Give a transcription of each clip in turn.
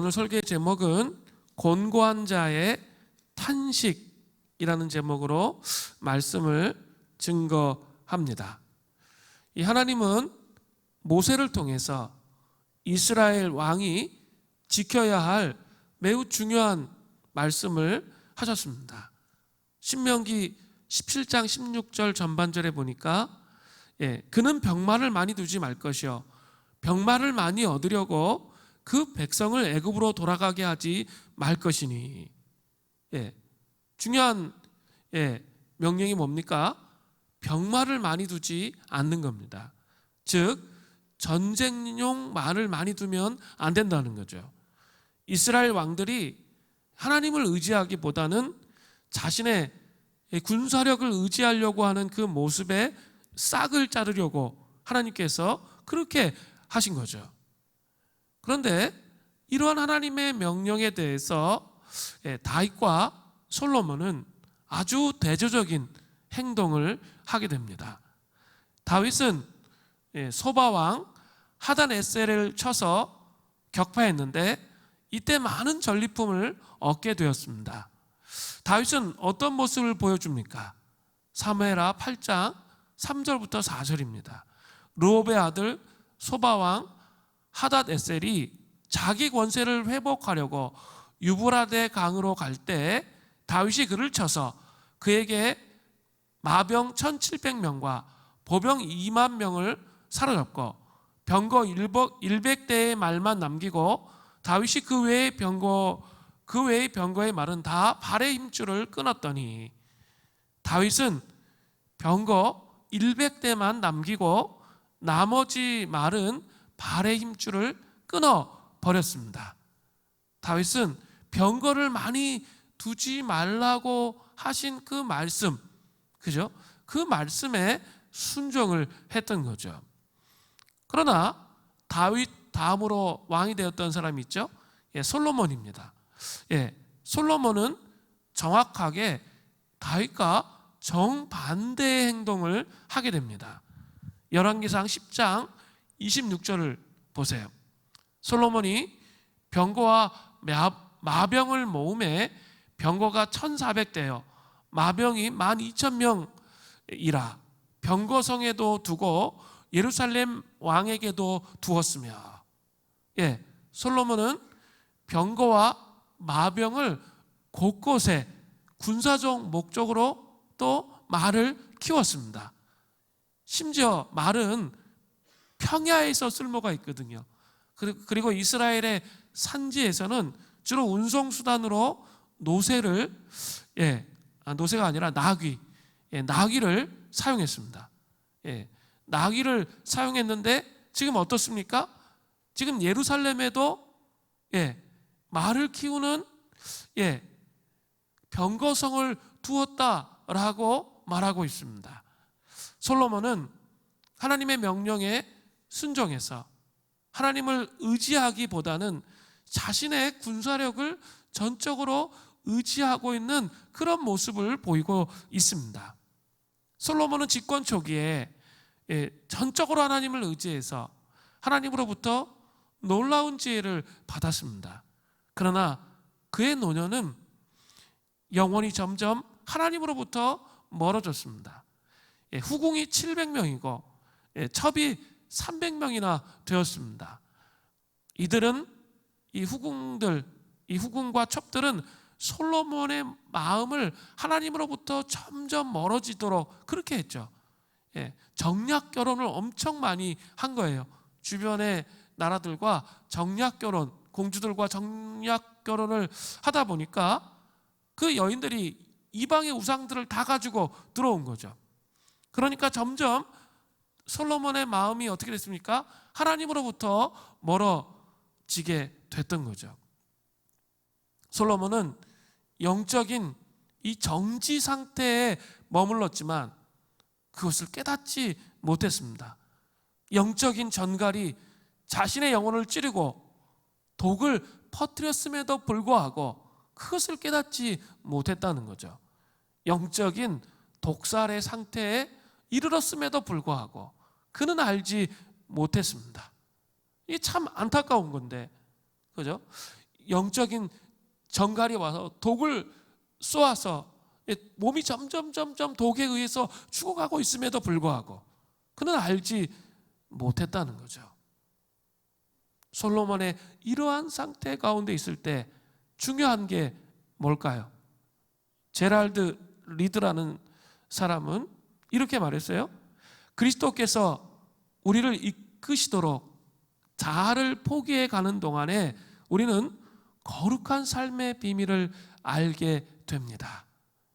오늘 설계 제목은 곤고한 자의 탄식이라는 제목으로 말씀을 증거합니다. 이 하나님은 모세를 통해서 이스라엘 왕이 지켜야 할 매우 중요한 말씀을 하셨습니다. 신명기 17장 16절 전반절에 보니까 그는 병마를 많이 두지 말 것이요 병마를 많이 얻으려고 그 백성을 애굽으로 돌아가게 하지 말 것이니. 중요한 명령이 뭡니까? 병마를 많이 두지 않는 겁니다. 즉 전쟁용 말을 많이 두면 안 된다는 거죠. 이스라엘 왕들이 하나님을 의지하기보다는 자신의 군사력을 의지하려고 하는 그 모습에 싹을 자르려고 하나님께서 그렇게 하신 거죠. 그런데 이러한 하나님의 명령에 대해서 다윗과 솔로몬은 아주 대조적인 행동을 하게 됩니다. 다윗은 소바왕 하닷에셀을 쳐서 격파했는데 이때 많은 전리품을 얻게 되었습니다. 다윗은 어떤 모습을 보여줍니까? 사무엘하 8장 3절부터 4절입니다. 르홉의 아들 소바왕 하닷에셀이 자기 권세를 회복하려고 유브라데 강으로 갈 때 다윗이 그를 쳐서 그에게 마병 1700명과 보병 2만 명을 사로잡고 병거 100대의 말만 남기고 다윗이 그 외의 병거의 말은 다 발의 힘줄을 끊었더니 다윗은 병거 100대만 남기고 나머지 말은 발의 힘줄을 끊어 버렸습니다. 다윗은 병거를 많이 두지 말라고 하신 그 말씀, 그죠? 그 말씀에 순종을 했던 거죠. 그러나 다윗 다음으로 왕이 되었던 사람이 있죠? 솔로몬입니다. 솔로몬은 정확하게 다윗과 정반대의 행동을 하게 됩니다. 열왕기상 10장 26절을 보세요. 솔로몬이 병거와 마병을 모음에 병거가 1400대요 마병이 12,000명이라 병거성에도 두고 예루살렘 왕에게도 두었으며 솔로몬은 병거와 마병을 곳곳에 군사적 목적으로 또 말을 키웠습니다. 심지어 말은 평야에서 쓸모가 있거든요. 그리고 이스라엘의 산지에서는 주로 운송수단으로 노새를 노새가 아니라 나귀를 사용했습니다. 나귀를 사용했는데 지금 어떻습니까? 지금 예루살렘에도 말을 키우는 병거성을 두었다라고 말하고 있습니다. 솔로몬은 하나님의 명령에 순종해서 하나님을 의지하기보다는 자신의 군사력을 전적으로 의지하고 있는 그런 모습을 보이고 있습니다. 솔로몬은 집권 초기에 전적으로 하나님을 의지해서 하나님으로부터 놀라운 지혜를 받았습니다. 그러나 그의 노년은 영혼이 점점 하나님으로부터 멀어졌습니다. 후궁이 700명이고 첩이 300명이나 되었습니다. 이들은 이 후궁과 첩들은 솔로몬의 마음을 하나님으로부터 점점 멀어지도록 그렇게 했죠. 정략 결혼을 엄청 많이 한 거예요. 주변의 나라들과 정략 결혼, 공주들과 정략 결혼을 하다 보니까 그 여인들이 이방의 우상들을 다 가지고 들어온 거죠. 그러니까 점점 솔로몬의 마음이 어떻게 됐습니까? 하나님으로부터 멀어지게 됐던 거죠. 솔로몬은 영적인 이 정지 상태에 머물렀지만 그것을 깨닫지 못했습니다. 영적인 전갈이 자신의 영혼을 찌르고 독을 퍼뜨렸음에도 불구하고 그것을 깨닫지 못했다는 거죠. 영적인 독살의 상태에 이르렀음에도 불구하고 그는 알지 못했습니다. 이게 참 안타까운 건데, 그죠? 영적인 정갈이 와서 독을 쏘아서 몸이 점점 독에 의해서 죽어가고 있음에도 불구하고 그는 알지 못했다는 거죠. 솔로몬의 이러한 상태 가운데 있을 때 중요한 게 뭘까요? 제랄드 리드라는 사람은 이렇게 말했어요. 그리스도께서 우리를 이끄시도록 자아를 포기해 가는 동안에 우리는 거룩한 삶의 비밀을 알게 됩니다.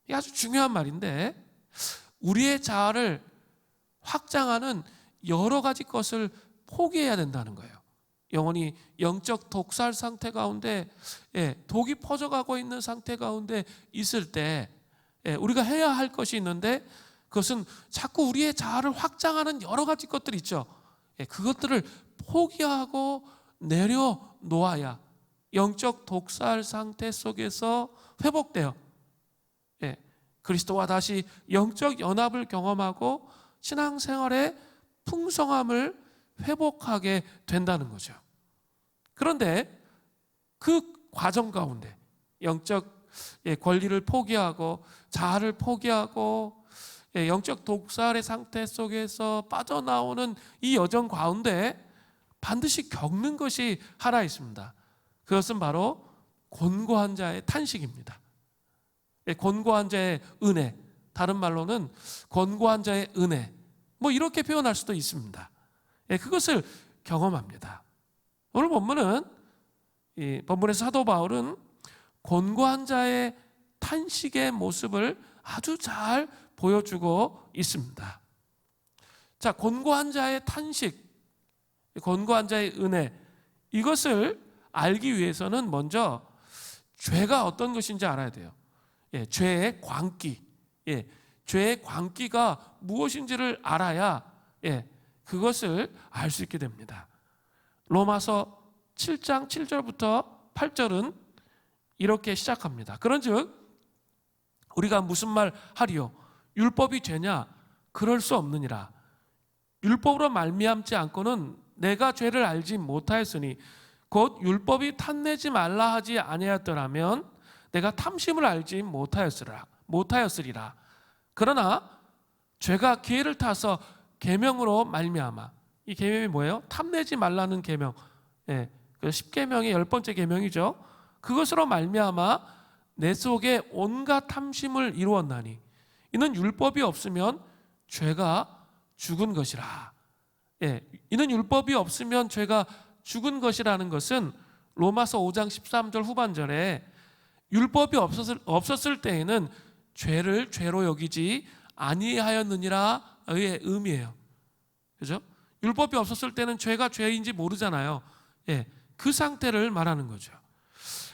이게 아주 중요한 말인데, 우리의 자아를 확장하는 여러 가지 것을 포기해야 된다는 거예요. 영혼이 영적 독살 상태 가운데, 독이 퍼져가고 있는 상태 가운데 있을 때 우리가 해야 할 것이 있는데, 그것은 자꾸 우리의 자아를 확장하는 여러 가지 것들이 있죠. 그것들을 포기하고 내려놓아야 영적 독살 상태 속에서 회복돼요. 그리스도와 다시 영적 연합을 경험하고 신앙생활의 풍성함을 회복하게 된다는 거죠. 그런데 그 과정 가운데 영적 권리를 포기하고 자아를 포기하고 영적 독살의 상태 속에서 빠져나오는 이 여정 가운데 반드시 겪는 것이 하나 있습니다. 그것은 바로 곤고한 자의 탄식입니다. 곤고한 자의 은혜, 다른 말로는 곤고한 자의 은혜, 뭐 이렇게 표현할 수도 있습니다. 그것을 경험합니다. 오늘 본문은, 이 본문의 사도 바울은 곤고한 자의 탄식의 모습을 아주 잘 보여주고 있습니다. 자, 곤고한 자의 탄식, 곤고한 자의 은혜, 이것을 알기 위해서는 먼저 죄가 어떤 것인지 알아야 돼요. 죄의 광기, 죄의 광기가 무엇인지를 알아야 그것을 알 수 있게 됩니다. 로마서 7장 7절부터 8절은 이렇게 시작합니다. 그런즉 우리가 무슨 말 하리요? 율법이 죄냐? 그럴 수 없느니라. 율법으로 말미암지 않고는 내가 죄를 알지 못하였으니 곧 율법이 탐내지 말라 하지 아니하였더라면 내가 탐심을 알지 못하였으리라. 그러나 죄가 기회를 타서 계명으로 말미암아, 이 계명이 뭐예요? 탐내지 말라는 계명, 그 10계명의 10번째 계명이죠. 그것으로 말미암아 내 속에 온갖 탐심을 이루었나니 이는 율법이 없으면 죄가 죽은 것이라. 이는 율법이 없으면 죄가 죽은 것이라는 것은 로마서 5장 13절 후반절에 율법이 없었을 때에는 죄를 죄로 여기지 아니하였느니라의 의미예요. 그죠? 율법이 없었을 때는 죄가 죄인지 모르잖아요. 그 상태를 말하는 거죠.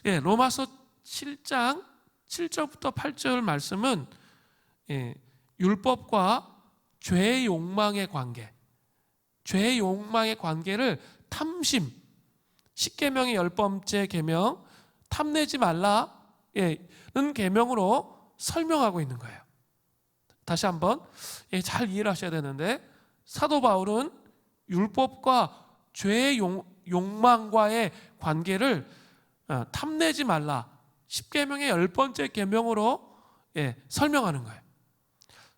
로마서 7장 7절부터 8절 말씀은 율법과 죄의 욕망의 관계, 죄의 욕망의 관계를 탐심, 10계명의 10번째 계명, 탐내지 말라는 계명으로 설명하고 있는 거예요. 다시 한번 잘 이해를 하셔야 되는데, 사도 바울은 율법과 죄의 욕망과의 관계를 탐내지 말라, 10계명의 10번째 계명으로 설명하는 거예요.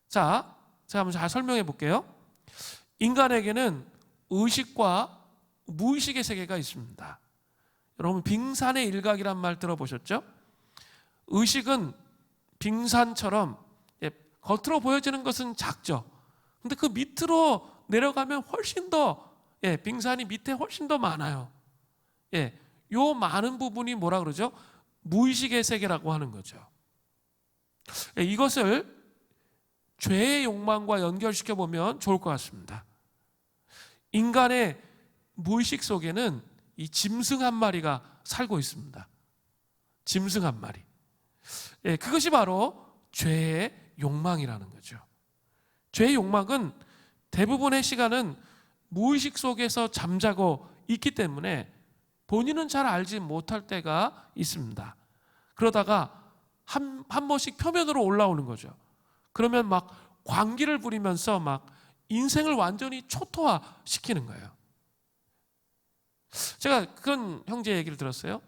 자, 제가 한번 잘 설명해 볼게요. 인간에게는 의식과 무의식의 세계가 있습니다. 여러분, 빙산의 일각이란 말 들어보셨죠? 의식은 빙산처럼 겉으로 보여지는 것은 작죠. 근데 그 밑으로 내려가면 훨씬 더 빙산이 밑에 훨씬 더 많아요. 요 많은 부분이 뭐라 그러죠? 무의식의 세계라고 하는 거죠. 이것을 죄의 욕망과 연결시켜 보면 좋을 것 같습니다. 인간의 무의식 속에는 이 짐승 한 마리가 살고 있습니다. 짐승 한 마리. 그것이 바로 죄의 욕망이라는 거죠. 죄의 욕망은 대부분의 시간은 무의식 속에서 잠자고 있기 때문에 본인은 잘 알지 못할 때가 있습니다. 그러다가 한 번씩 표면으로 올라오는 거죠. 그러면 막 광기를 부리면서 막 인생을 완전히 초토화시키는 거예요. 제가 그런 형제 얘기를 들었어요.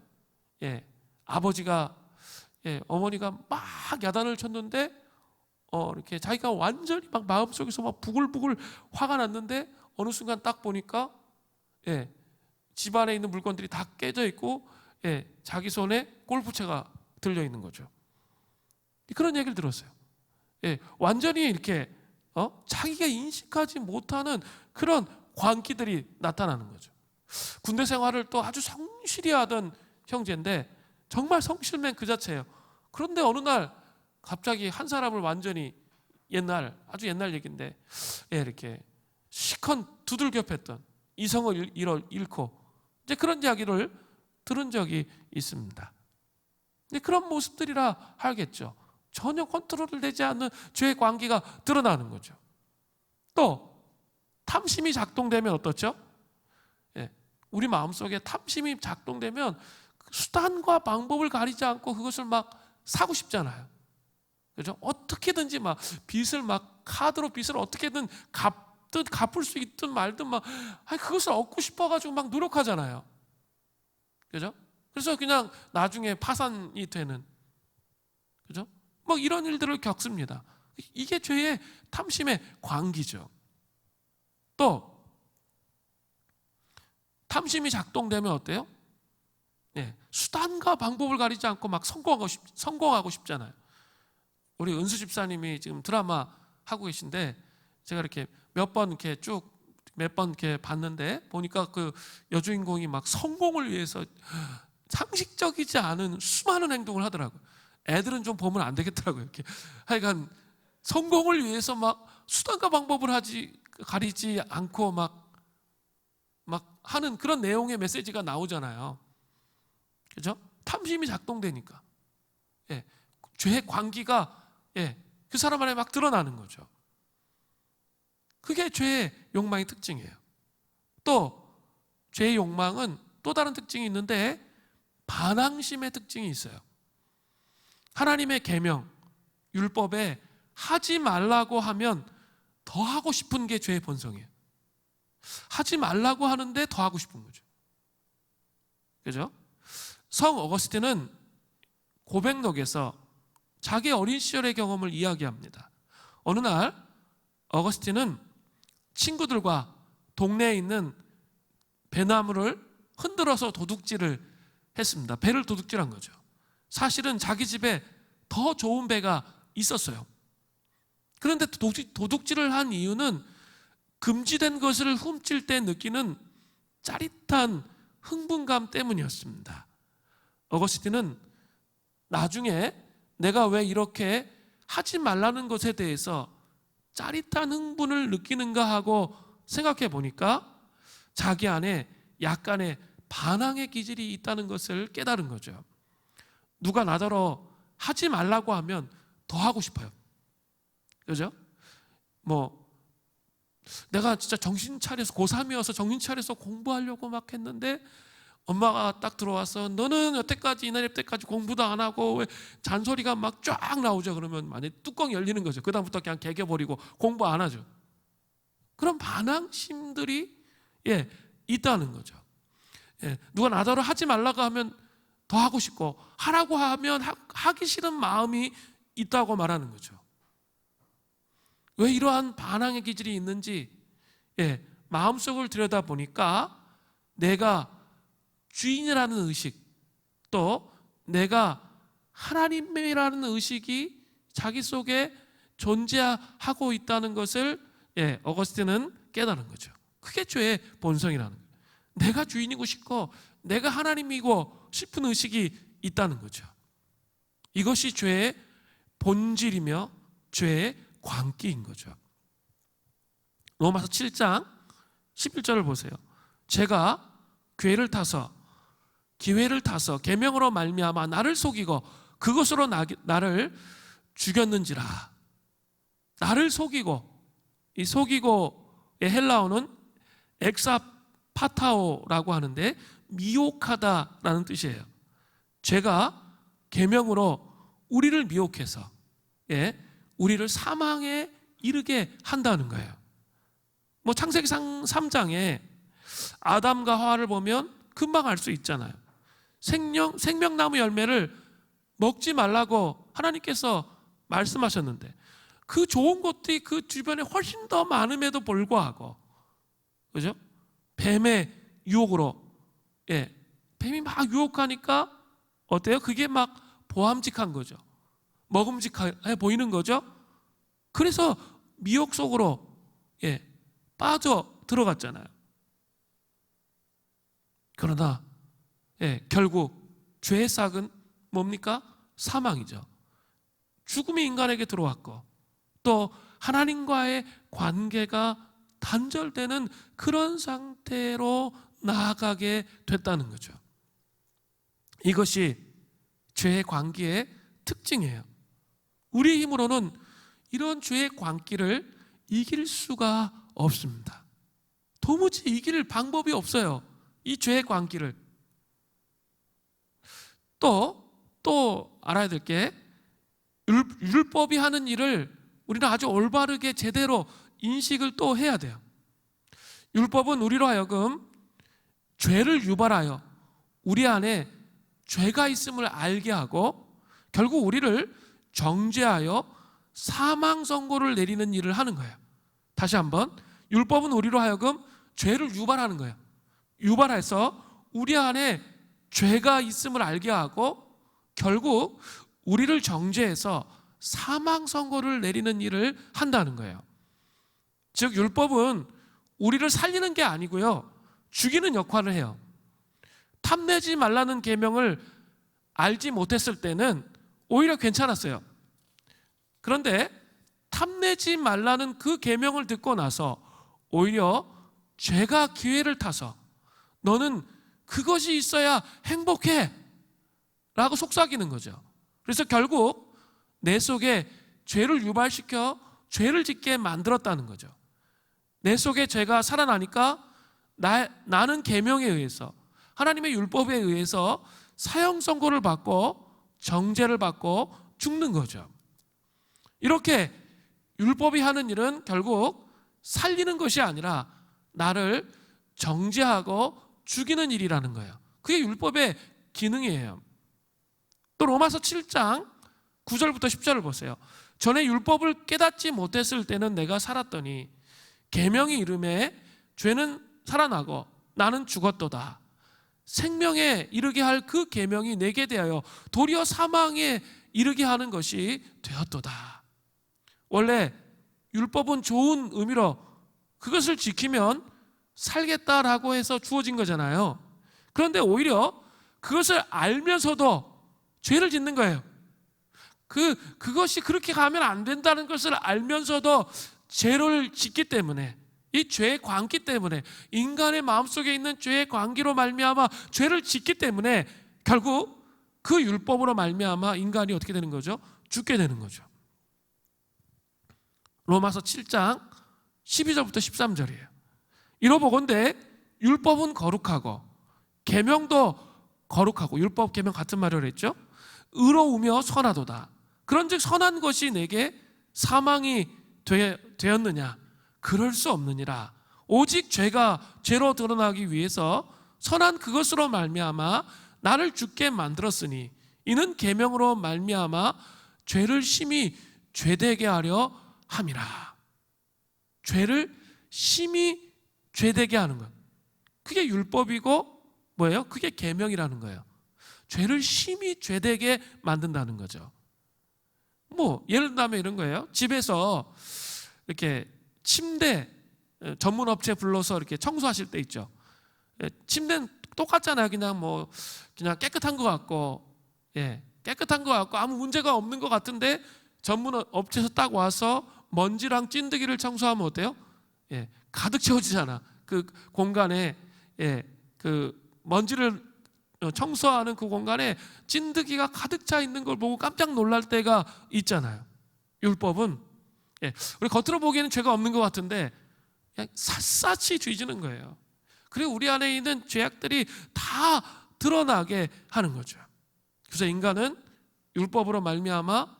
아버지가 어머니가 막 야단을 쳤는데 이렇게 자기가 완전히 막 마음속에서 막 부글부글 화가 났는데 어느 순간 딱 보니까 집안에 있는 물건들이 다 깨져 있고 자기 손에 골프채가 들려 있는 거죠. 그런 얘기를 들었어요. 완전히 이렇게 자기가 인식하지 못하는 그런 광기들이 나타나는 거죠. 군대 생활을 또 아주 성실히 하던 형제인데 정말 성실맨 그 자체예요. 그런데 어느 날 갑자기 한 사람을 완전히 아주 옛날 얘기인데 이렇게 시컨 두들겨 팼던 이성을 잃고 이제 그런 이야기를 들은 적이 있습니다. 그런 모습들이라 하겠죠. 전혀 컨트롤 되지 않는 죄의 광기가 드러나는 거죠. 또 탐심이 작동되면 어떻죠? 우리 마음속에 탐심이 작동되면 수단과 방법을 가리지 않고 그것을 막 사고 싶잖아요. 그죠? 어떻게든지 막 빚을 막 카드로 빚을 어떻게든 갚을 수 있든 말든 막 그것을 얻고 싶어가지고 막 노력하잖아요. 그죠? 그래서 그냥 나중에 파산이 되는, 그죠? 뭐 이런 일들을 겪습니다. 이게 죄의 탐심의 광기죠. 또 탐심이 작동되면 어때요? 수단과 방법을 가리지 않고 막 성공하고 싶잖아요. 우리 은수 집사님이 지금 드라마 하고 계신데 제가 이렇게 몇 번 이렇게 봤는데 보니까 그 여주인공이 막 성공을 위해서 상식적이지 않은 수많은 행동을 하더라고요. 애들은 좀 보면 안 되겠더라고요. 이렇게 하여간 성공을 위해서 막 수단과 방법을 가리지 않고 막 하는 그런 내용의 메시지가 나오잖아요. 그죠? 탐심이 작동되니까 죄의 광기가 그 사람 안에 막 드러나는 거죠. 그게 죄의 욕망의 특징이에요. 또 죄의 욕망은 또 다른 특징이 있는데 반항심의 특징이 있어요. 하나님의 계명, 율법에 하지 말라고 하면 더 하고 싶은 게 죄의 본성이에요. 하지 말라고 하는데 더 하고 싶은 거죠. 그죠? 성 어거스틴은 고백록에서 자기 어린 시절의 경험을 이야기합니다. 어느 날 어거스틴은 친구들과 동네에 있는 배나무를 흔들어서 도둑질을 했습니다. 배를 도둑질한 거죠. 사실은 자기 집에 더 좋은 배가 있었어요. 그런데 도둑질을 한 이유는 금지된 것을 훔칠 때 느끼는 짜릿한 흥분감 때문이었습니다. 어거스틴은 나중에 내가 왜 이렇게 하지 말라는 것에 대해서 짜릿한 흥분을 느끼는가 하고 생각해 보니까 자기 안에 약간의 반항의 기질이 있다는 것을 깨달은 거죠. 누가 나더러 하지 말라고 하면 더 하고 싶어요. 그죠? 내가 진짜 정신 차려서 고3이어서 정신 차려서 공부하려고 막 했는데 엄마가 딱 들어와서 너는 여태까지 이날 때까지 공부도 안 하고 왜 잔소리가 막 쫙 나오죠. 그러면 만약에 뚜껑이 열리는 거죠. 그 다음부터 그냥 개겨버리고 공부 안 하죠. 그런 반항심들이 있다는 거죠. 누가 나더러 하지 말라고 하면 더 하고 싶고 하라고 하면 하기 싫은 마음이 있다고 말하는 거죠. 왜 이러한 반항의 기질이 있는지 마음속을 들여다보니까 내가 주인이라는 의식, 또 내가 하나님이라는 의식이 자기 속에 존재하고 있다는 것을 어거스틴은 깨달은 거죠. 그게 죄의 본성이라는 거예요. 내가 주인이고 싶고 내가 하나님이고 싶은 의식이 있다는 거죠. 이것이 죄의 본질이며 죄의 광기인 거죠. 로마서 7장 11절을 보세요. 제가 기회를 타서 계명으로 말미암아 나를 속이고 그것으로 나를 죽였는지라. 나를 속이고, 이 속이고의 헬라어는 엑사파타오라고 하는데 미혹하다라는 뜻이에요. 죄가 계명으로 우리를 미혹해서 우리를 사망에 이르게 한다는 거예요. 창세기 3장에 아담과 하와를 보면 금방 알 수 있잖아요. 생명나무 열매를 먹지 말라고 하나님께서 말씀하셨는데 그 좋은 것들이 그 주변에 훨씬 더 많음에도 불구하고, 그죠? 뱀의 유혹으로, 뱀이 막 유혹하니까 어때요? 그게 막 보암직한 거죠. 먹음직해 보이는 거죠. 그래서 미혹 속으로 빠져 들어갔잖아요. 그러나 결국 죄의 싹은 뭡니까? 사망이죠. 죽음이 인간에게 들어왔고 또 하나님과의 관계가 단절되는 그런 상태로 나아가게 됐다는 거죠. 이것이 죄의 광기의 특징이에요. 우리 힘으로는 이런 죄의 광기를 이길 수가 없습니다. 도무지 이길 방법이 없어요. 이 죄의 광기를. 또 알아야 될 게, 율법이 하는 일을 우리는 아주 올바르게 제대로 인식을 또 해야 돼요. 율법은 우리로 하여금 죄를 유발하여 우리 안에 죄가 있음을 알게 하고 결국 우리를 정죄하여 사망 선고를 내리는 일을 하는 거예요. 다시 한번, 율법은 우리로 하여금 죄를 유발하는 거예요. 유발해서 우리 안에 죄가 있음을 알게 하고 결국 우리를 정죄해서 사망 선고를 내리는 일을 한다는 거예요. 즉 율법은 우리를 살리는 게 아니고요, 죽이는 역할을 해요. 탐내지 말라는 계명을 알지 못했을 때는 오히려 괜찮았어요. 그런데 탐내지 말라는 그 계명을 듣고 나서 오히려 죄가 기회를 타서 너는 그것이 있어야 행복해 라고 속삭이는 거죠. 그래서 결국 내 속에 죄를 유발시켜 죄를 짓게 만들었다는 거죠. 내 속에 죄가 살아나니까 나는 계명에 의해서, 하나님의 율법에 의해서 사형 선고를 받고 정죄를 받고 죽는 거죠. 이렇게 율법이 하는 일은 결국 살리는 것이 아니라 나를 정죄하고 죽이는 일이라는 거예요. 그게 율법의 기능이에요. 또 로마서 7장 9절부터 10절을 보세요. 전에 율법을 깨닫지 못했을 때는 내가 살았더니 계명이 이름에 죄는 살아나고 나는 죽었도다. 생명에 이르게 할 그 계명이 내게 대하여 도리어 사망에 이르게 하는 것이 되었도다. 원래 율법은 좋은 의미로 그것을 지키면 살겠다라고 해서 주어진 거잖아요. 그런데 오히려 그것을 알면서도 죄를 짓는 거예요. 그것이 그렇게 가면 안 된다는 것을 알면서도 죄를 짓기 때문에, 이 죄의 광기 때문에, 인간의 마음속에 있는 죄의 광기로 말미암아 죄를 짓기 때문에 결국 그 율법으로 말미암아 인간이 어떻게 되는 거죠? 죽게 되는 거죠. 로마서 7장 12절부터 13절이에요. 이러보건대 율법은 거룩하고 계명도 거룩하고, 율법 계명 같은 말을 했죠. 의로우며 선하도다. 그런즉 선한 것이 내게 사망이 되었느냐? 그럴 수 없느니라. 오직 죄가 죄로 드러나기 위해서 선한 그것으로 말미암아 나를 죽게 만들었으니 이는 계명으로 말미암아 죄를 심히 죄되게 하려 함이라. 죄를 심히 죄되게 하는 것, 그게 율법이고 뭐예요? 그게 계명이라는 거예요. 죄를 심히 죄되게 만든다는 거죠. 예를 들면 이런 거예요. 집에서 이렇게 침대 전문 업체 불러서 이렇게 청소하실 때 있죠. 침대는 똑같잖아요. 그냥 깨끗한 것 같고, 깨끗한 것 같고 아무 문제가 없는 것 같은데 전문 업체에서 딱 와서 먼지랑 찐득이를 청소하면 어때요? 가득 채워지잖아. 그 공간에, 그 먼지를 청소하는 그 공간에 찐득이가 가득 차 있는 걸 보고 깜짝 놀랄 때가 있잖아요. 율법은 우리 겉으로 보기에는 죄가 없는 것 같은데 그냥 샅샅이 죄지는 거예요. 그리고 우리 안에 있는 죄악들이 다 드러나게 하는 거죠. 그래서 인간은 율법으로 말미암아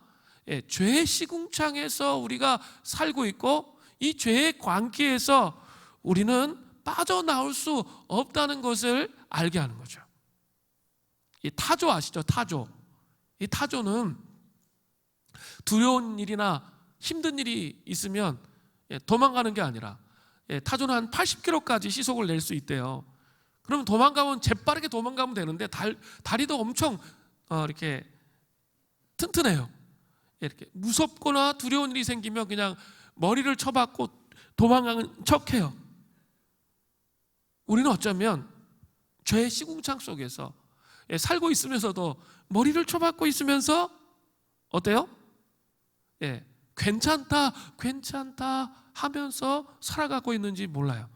죄의 시궁창에서 우리가 살고 있고, 이 죄의 광기에서 우리는 빠져나올 수 없다는 것을 알게 하는 거죠. 이 타조 아시죠? 타조. 이 타조는 두려운 일이나 힘든 일이 있으면 도망가는 게 아니라 타조는 한 80km까지 시속을 낼 수 있대요. 그러면 도망가면 재빠르게 도망가면 되는데 다리도 엄청 이렇게 튼튼해요. 이렇게 무섭거나 두려운 일이 생기면 그냥 머리를 쳐박고 도망가는 척해요. 우리는 어쩌면 죄의 시궁창 속에서 살고 있으면서도 머리를 쳐박고 있으면서 어때요? 괜찮다 하면서 살아가고 있는지 몰라요.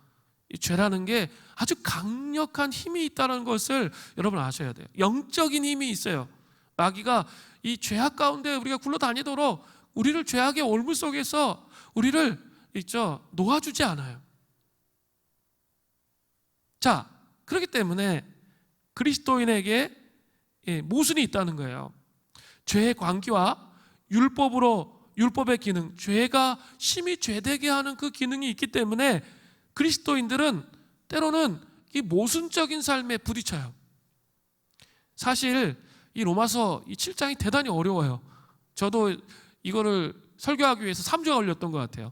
이 죄라는 게 아주 강력한 힘이 있다는 것을 여러분 아셔야 돼요. 영적인 힘이 있어요. 마귀가 이 죄악 가운데 우리가 굴러다니도록 우리를 죄악의 올무 속에서 우리를 놓아주지 않아요. 자, 그렇기 때문에 그리스도인에게 모순이 있다는 거예요. 죄의 관계와 율법의 기능, 죄가 심히 죄되게 하는 그 기능이 있기 때문에 그리스도인들은 때로는 이 모순적인 삶에 부딪혀요. 사실 이 로마서 이 7장이 대단히 어려워요. 저도 이거를 설교하기 위해서 3주가 걸렸던 것 같아요.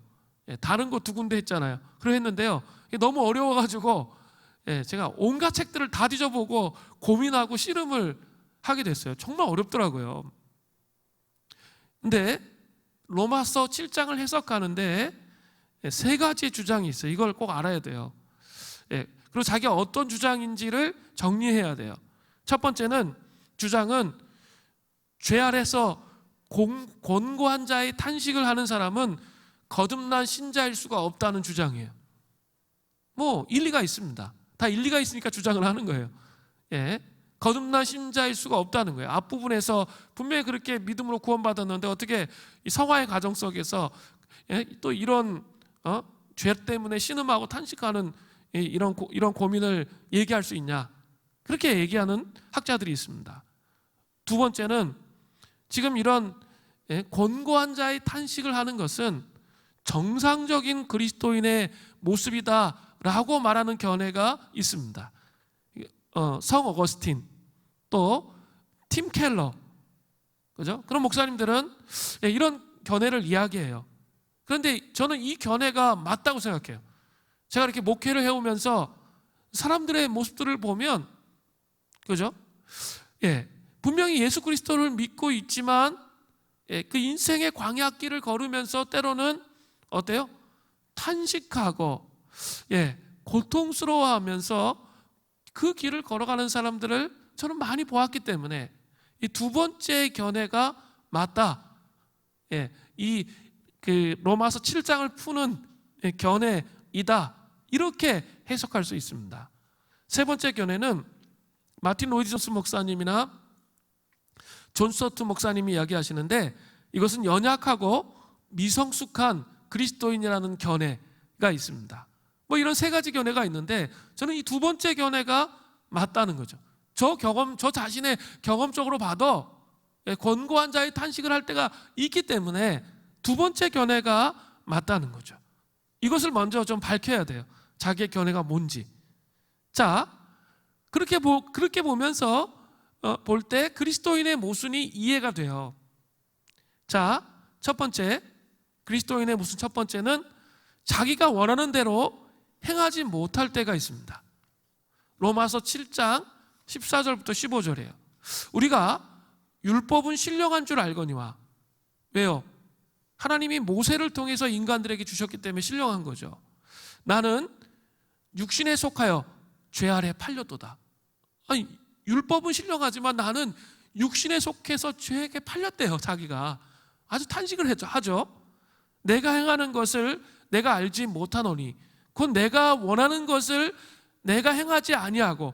다른 거 2군데 했잖아요. 그러 했는데요, 너무 어려워가지고 제가 온갖 책들을 다 뒤져보고 고민하고 씨름을 하게 됐어요. 정말 어렵더라고요. 근데 로마서 7장을 해석하는데 3가지의 주장이 있어요. 이걸 꼭 알아야 돼요. 그리고 자기가 어떤 주장인지를 정리해야 돼요. 첫 번째는 주장은 죄 아래서 권고한 자의 탄식을 하는 사람은 거듭난 신자일 수가 없다는 주장이에요. 뭐 일리가 있습니다. 다 일리가 있으니까 주장을 하는 거예요. 거듭난 신자일 수가 없다는 거예요. 앞부분에서 분명히 그렇게 믿음으로 구원받았는데 어떻게 이 성화의 과정 속에서 또 이런 죄 때문에 신음하고 탄식하는 이런 고민을 얘기할 수 있냐? 그렇게 얘기하는 학자들이 있습니다. 두 번째는 지금 이런 권고한 자의 탄식을 하는 것은 정상적인 그리스도인의 모습이다라고 말하는 견해가 있습니다. 성 어거스틴, 또 팀 켈러, 그죠? 그런 목사님들은 이런 견해를 이야기해요. 그런데 저는 이 견해가 맞다고 생각해요. 제가 이렇게 목회를 해오면서 사람들의 모습들을 보면, 그죠? 분명히 예수 그리스도를 믿고 있지만 그 인생의 광야길을 걸으면서 때로는 어때요? 탄식하고 고통스러워하면서 그 길을 걸어가는 사람들을 저는 많이 보았기 때문에 이 두 번째 견해가 맞다. 그 로마서 7장을 푸는 견해이다. 이렇게 해석할 수 있습니다. 세 번째 견해는 마틴 로이드 존스 목사님이나 존 스토트 목사님이 이야기하시는데, 이것은 연약하고 미성숙한 그리스도인이라는 견해가 있습니다. 뭐 이런 3가지 견해가 있는데 저는 이 두 번째 견해가 맞다는 거죠. 저 자신의 경험적으로 봐도 권고한 자의 탄식을 할 때가 있기 때문에 두 번째 견해가 맞다는 거죠. 이것을 먼저 좀 밝혀야 돼요. 자기의 견해가 뭔지. 자, 그렇게 보면서 볼 때 그리스도인의 모순이 이해가 돼요. 자, 첫 번째, 그리스도인의 모순 첫 번째는 자기가 원하는 대로 행하지 못할 때가 있습니다. 로마서 7장 14절부터 15절이에요. 우리가 율법은 신령한 줄 알거니와. 왜요? 하나님이 모세를 통해서 인간들에게 주셨기 때문에 신령한 거죠. 나는 육신에 속하여 죄 아래 팔렸도다. 아니, 율법은 신령하지만 나는 육신에 속해서 죄에게 팔렸대요. 자기가 아주 탄식을 하죠. 내가 행하는 것을 내가 알지 못하노니 곧 내가 원하는 것을 내가 행하지 아니하고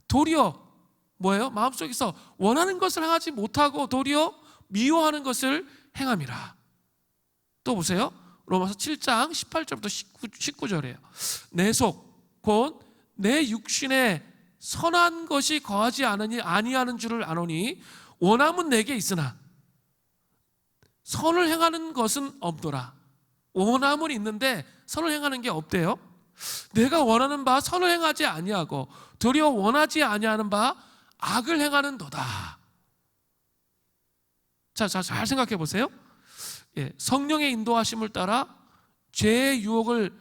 도리어 뭐예요? 마음속에서 원하는 것을 행하지 못하고 도리어 미워하는 것을 행함이라. 또 보세요. 로마서 7장 18절부터 19절이에요. 내 속, 곧 내 육신에 선한 것이 거하지 아니하는 줄을 아노니 원함은 내게 있으나 선을 행하는 것은 없더라. 원함은 있는데 선을 행하는 게 없대요. 내가 원하는 바 선을 행하지 아니하고 도리어 원하지 아니하는 바 악을 행하는도다. 자, 잘 생각해 보세요. 성령의 인도하심을 따라 죄의 유혹을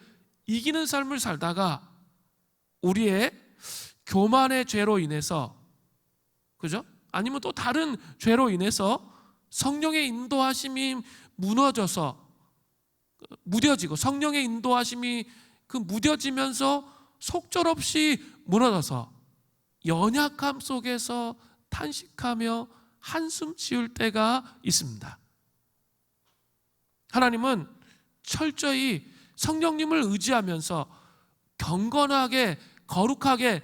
이기는 삶을 살다가 우리의 교만의 죄로 인해서, 그죠? 아니면 또 다른 죄로 인해서 성령의 인도하심이 무뎌지고 성령의 인도하심이 무뎌지면서 속절없이 무너져서 연약함 속에서 탄식하며 한숨 지을 때가 있습니다. 하나님은 철저히 성령님을 의지하면서 경건하게 거룩하게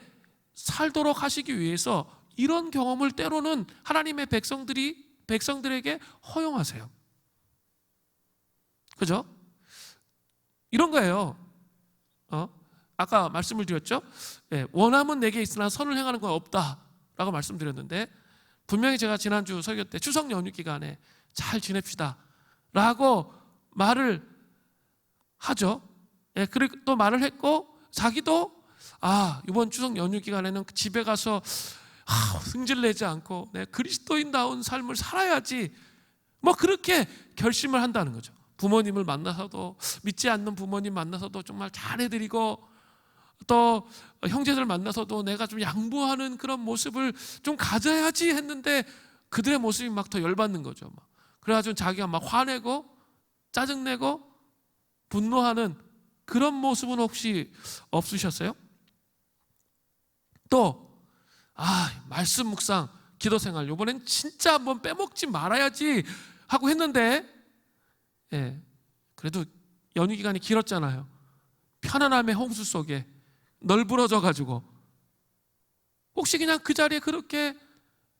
살도록 하시기 위해서 이런 경험을 때로는 하나님의 백성들에게 허용하세요. 그죠? 이런 거예요. 아까 말씀을 드렸죠? 원함은 내게 있으나 선을 행하는 건 없다라고 말씀드렸는데, 분명히 제가 지난주 설교 때 추석 연휴 기간에 잘 지냅시다 라고 말을 하죠. 그리고 또 말을 했고, 자기도 이번 추석 연휴 기간에는 집에 가서 승질내지 않고 그리스도인다운 삶을 살아야지, 그렇게 결심을 한다는 거죠. 부모님을 만나서도, 믿지 않는 부모님 만나서도 정말 잘해드리고, 또 형제들 만나서도 내가 좀 양보하는 그런 모습을 좀 가져야지 했는데 그들의 모습이 막 더 열받는 거죠. 그래가지고 자기가 막 화내고 짜증내고 분노하는 그런 모습은 혹시 없으셨어요? 또 말씀 묵상, 기도 생활 이번엔 진짜 한번 빼먹지 말아야지 하고 했는데, 그래도 연휴 기간이 길었잖아요. 편안함의 홍수 속에 널브러져 가지고 혹시 그냥 그 자리에 그렇게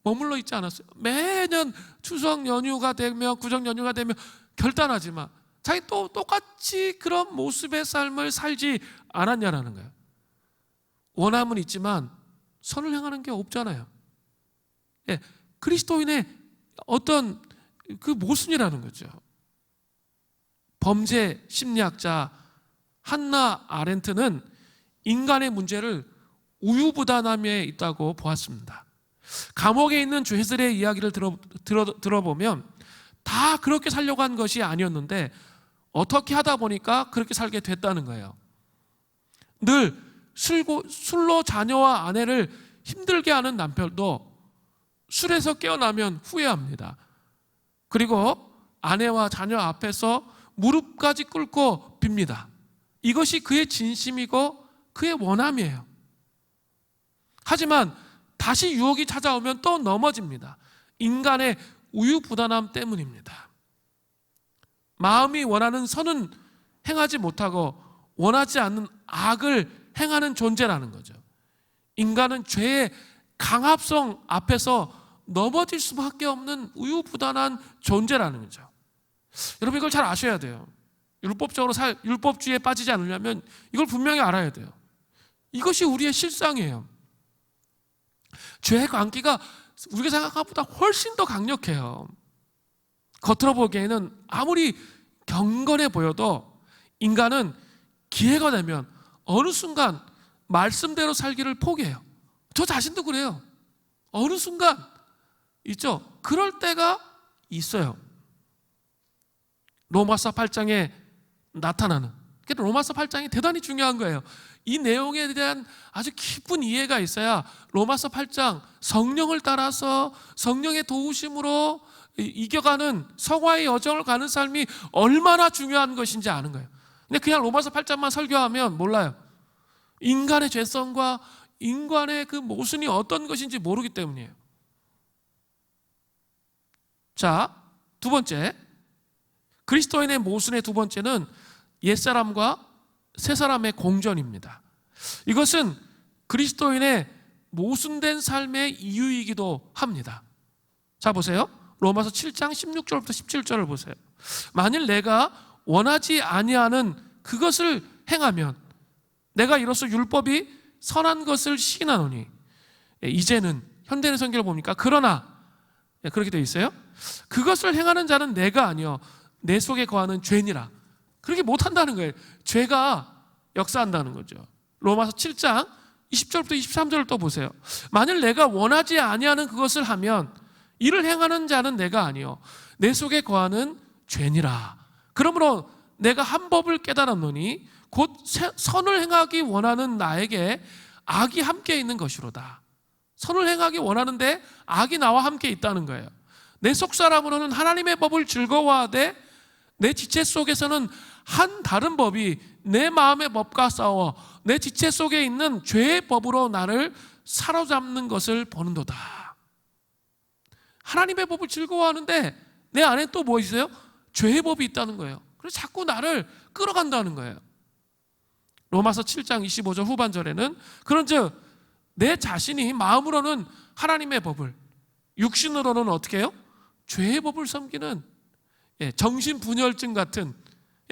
머물러 있지 않았어요? 매년 추석 연휴가 되면, 구정 연휴가 되면 결단하지만 자기 또 똑같이 그런 모습의 삶을 살지 않았냐라는 거예요. 원함은 있지만 선을 행하는 게 없잖아요. 그리스도인의 어떤 그 모순이라는 거죠. 범죄 심리학자 한나 아렌트는 인간의 문제를 우유부단함에 있다고 보았습니다. 감옥에 있는 죄들의 이야기를 들어보면 다 그렇게 살려고 한 것이 아니었는데 어떻게 하다 보니까 그렇게 살게 됐다는 거예요. 늘 술로 자녀와 아내를 힘들게 하는 남편도 술에서 깨어나면 후회합니다. 그리고 아내와 자녀 앞에서 무릎까지 꿇고 빕니다. 이것이 그의 진심이고 그의 원함이에요. 하지만 다시 유혹이 찾아오면 또 넘어집니다. 인간의 우유부단함 때문입니다. 마음이 원하는 선은 행하지 못하고 원하지 않는 악을 행하는 존재라는 거죠. 인간은 죄의 강압성 앞에서 넘어질 수밖에 없는 우유부단한 존재라는 거죠. 여러분 이걸 잘 아셔야 돼요. 율법주의에 빠지지 않으려면 이걸 분명히 알아야 돼요. 이것이 우리의 실상이에요. 죄의 광기가 우리가 생각한 것보다 훨씬 더 강력해요. 겉으로 보기에는 아무리 경건해 보여도 인간은 기회가 되면 어느 순간 말씀대로 살기를 포기해요. 저 자신도 그래요. 어느 순간 있죠? 그럴 때가 있어요. 로마서 8장에 나타나는, 로마서 8장이 대단히 중요한 거예요. 이 내용에 대한 아주 깊은 이해가 있어야 로마서 8장 성령을 따라서 성령의 도우심으로 이겨가는 성화의 여정을 가는 삶이 얼마나 중요한 것인지 아는 거예요. 근데 그냥 로마서 8장만 설교하면 몰라요. 인간의 죄성과 인간의 그 모순이 어떤 것인지 모르기 때문이에요. 자, 두 번째, 그리스도인의 모순의 두 번째는 옛사람과 새사람의 공존입니다. 이것은 그리스도인의 모순된 삶의 이유이기도 합니다. 자, 보세요. 로마서 7장 16절부터 17절을 보세요. 만일 내가 원하지 아니하는 그것을 행하면 내가 이로써 율법이 선한 것을 시인하노니, 이제는 현대의 성경을 보니까 그러나, 그렇게 되어 있어요. 그것을 행하는 자는 내가 아니요 내 속에 거하는 죄니라. 그렇게 못한다는 거예요. 죄가 역사한다는 거죠. 로마서 7장 20절부터 23절을 또 보세요. 만일 내가 원하지 아니하는 그것을 하면 이를 행하는 자는 내가 아니요 내 속에 거하는 죄니라. 그러므로 내가 한 법을 깨달았노니 곧 선을 행하기 원하는 나에게 악이 함께 있는 것이로다. 선을 행하기 원하는데 악이 나와 함께 있다는 거예요. 내 속사람으로는 하나님의 법을 즐거워하되 내 지체 속에서는 한 다른 법이 내 마음의 법과 싸워 내 지체 속에 있는 죄의 법으로 나를 사로잡는 것을 보는도다. 하나님의 법을 즐거워하는데 내 안에 또 뭐 있어요? 죄의 법이 있다는 거예요. 그래서 자꾸 나를 끌어간다는 거예요. 로마서 7장 25절 후반절에는 그런즉 내 자신이 마음으로는 하나님의 법을, 육신으로는 어떻게 해요? 죄의 법을 섬기는 정신분열증 같은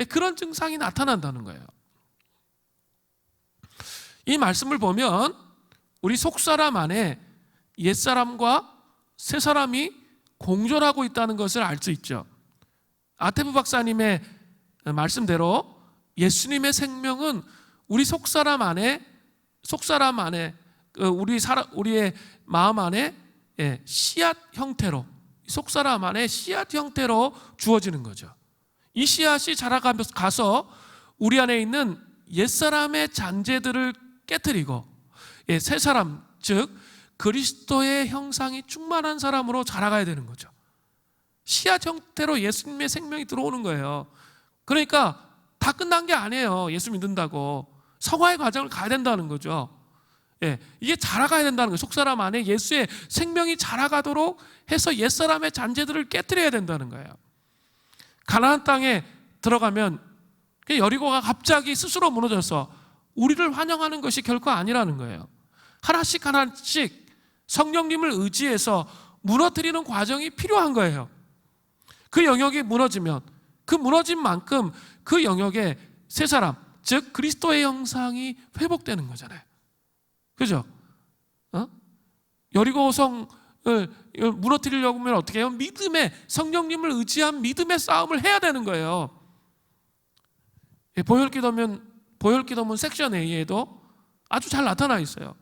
그런 증상이 나타난다는 거예요. 이 말씀을 보면 우리 속사람 안에 옛사람과 새사람이 공존하고 있다는 것을 알 수 있죠. 아테브 박사님의 말씀대로 예수님의 생명은 우리 속사람 안에 우리의 마음 안에 씨앗 형태로, 속사람 안에 씨앗 형태로 주어지는 거죠. 이 씨앗이 자라가서 우리 안에 있는 옛사람의 잔재들을 깨트리고 새사람, 즉 그리스도의 형상이 충만한 사람으로 자라가야 되는 거죠. 씨앗 형태로 예수님의 생명이 들어오는 거예요. 그러니까 다 끝난 게 아니에요. 예수 믿는다고 성화의 과정을 가야 된다는 거죠. 이게 자라가야 된다는 거예요. 속사람 안에 예수의 생명이 자라가도록 해서 옛사람의 잔재들을 깨트려야 된다는 거예요. 가나안 땅에 들어가면 여리고가 갑자기 스스로 무너져서 우리를 환영하는 것이 결코 아니라는 거예요. 하나씩 하나씩 성령님을 의지해서 무너뜨리는 과정이 필요한 거예요. 그 영역이 무너지면 그 무너진 만큼 그 영역에 새 사람, 즉 그리스도의 형상이 회복되는 거잖아요. 그죠? 여리고 성을 무너뜨리려고 하면 어떻게 해요? 믿음의, 성령님을 의지한 믿음의 싸움을 해야 되는 거예요. 보혈기도문 섹션 A에도 아주 잘 나타나 있어요.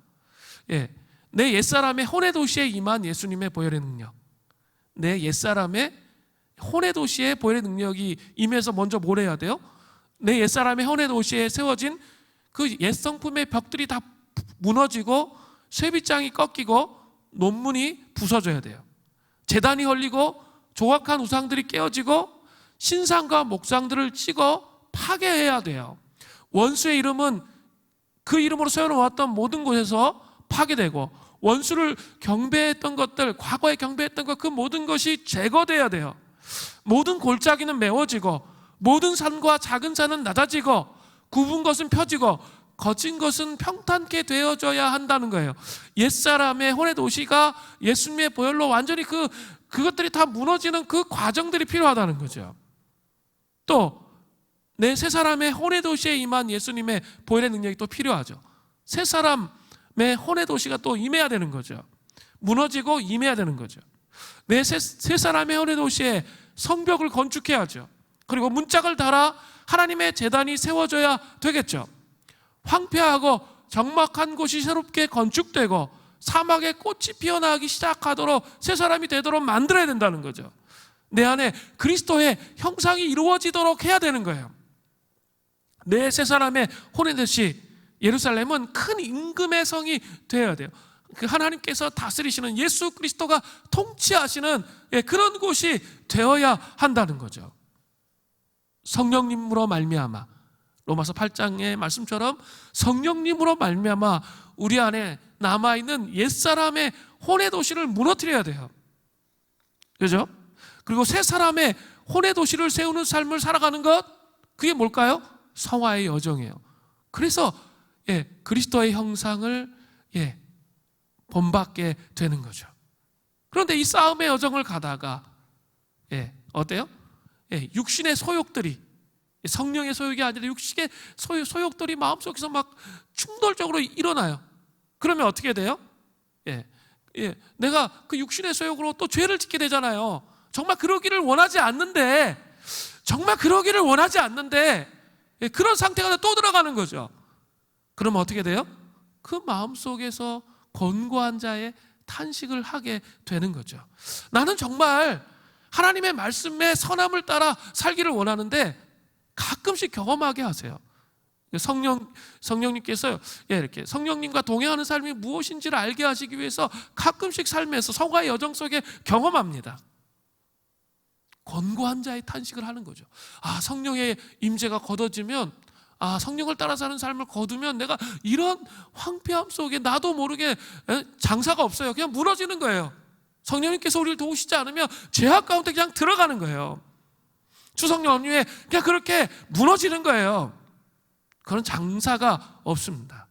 내 옛사람의 혼의 도시에 임한 예수님의 보혈의 능력. 내 옛사람의 혼의 도시에 보혈의 능력이 임해서 먼저 뭘 해야 돼요? 내 옛사람의 혼의 도시에 세워진 그 옛성품의 벽들이 다 무너지고 쇠빗장이 꺾이고 논문이 부서져야 돼요. 제단이 헐리고 조각한 우상들이 깨어지고 신상과 목상들을 찍어 파괴해야 돼요. 원수의 이름은 그 이름으로 세워놓았던 모든 곳에서 파괴되고 원수를 경배했던 것들, 과거에 경배했던 것, 그 모든 것이 제거돼야 돼요. 모든 골짜기는 메워지고 모든 산과 작은 산은 낮아지고 굽은 것은 펴지고 거친 것은 평탄케 되어져야 한다는 거예요. 옛사람의 혼의 도시가 예수님의 보혈로 완전히 그것들이 다 무너지는 그 과정들이 필요하다는 거죠. 또 내 새 사람의 혼의 도시에 임한 예수님의 보혈의 능력이 또 필요하죠. 새 사람의 혼의 도시가 또 임해야 되는 거죠. 무너지고 임해야 되는 거죠. 내 새 사람의 혼의 도시에 성벽을 건축해야죠. 그리고 문짝을 달아 하나님의 제단이 세워져야 되겠죠. 황폐하고 적막한 곳이 새롭게 건축되고 사막에 꽃이 피어나기 시작하도록 새 사람이 되도록 만들어야 된다는 거죠. 내 안에 그리스도의 형상이 이루어지도록 해야 되는 거예요. 내 새 사람의 혼의 도시 예루살렘은 큰 임금의 성이 되어야 돼요. 그 하나님께서 다스리시는 예수 그리스도가 통치하시는 그런 곳이 되어야 한다는 거죠. 성령님으로 말미암아, 로마서 8장의 말씀처럼 성령님으로 말미암아 우리 안에 남아있는 옛사람의 혼의 도시를 무너뜨려야 돼요. 그죠? 그리고 새 사람의 혼의 도시를 세우는 삶을 살아가는 것, 그게 뭘까요? 성화의 여정이에요. 그래서 그리스도의 형상을 본받게 되는 거죠. 그런데 이 싸움의 여정을 가다가 어때요? 육신의 소욕들이, 성령의 소욕이 아니라 육신의 소욕들이 마음속에서 막 충돌적으로 일어나요. 그러면 어떻게 돼요? 내가 그 육신의 소욕으로 또 죄를 짓게 되잖아요. 정말 그러기를 원하지 않는데 그런 상태가 또 들어가는 거죠. 그러면 어떻게 돼요? 그 마음속에서 권고한 자의 탄식을 하게 되는 거죠. 나는 정말 하나님의 말씀에 선함을 따라 살기를 원하는데 가끔씩 경험하게 하세요. 성령님께서 이렇게 성령님과 동행하는 삶이 무엇인지를 알게 하시기 위해서 가끔씩 삶에서 성화의 여정 속에 경험합니다. 권고한 자의 탄식을 하는 거죠. 성령의 임재가 걷어지면, 성령을 따라 사는 삶을 거두면 내가 이런 황폐함 속에 나도 모르게 장사가 없어요. 그냥 무너지는 거예요. 성령님께서 우리를 도우시지 않으면 죄악 가운데 그냥 들어가는 거예요. 추석 연휴에 그냥 그렇게 무너지는 거예요. 그런 장사가 없습니다.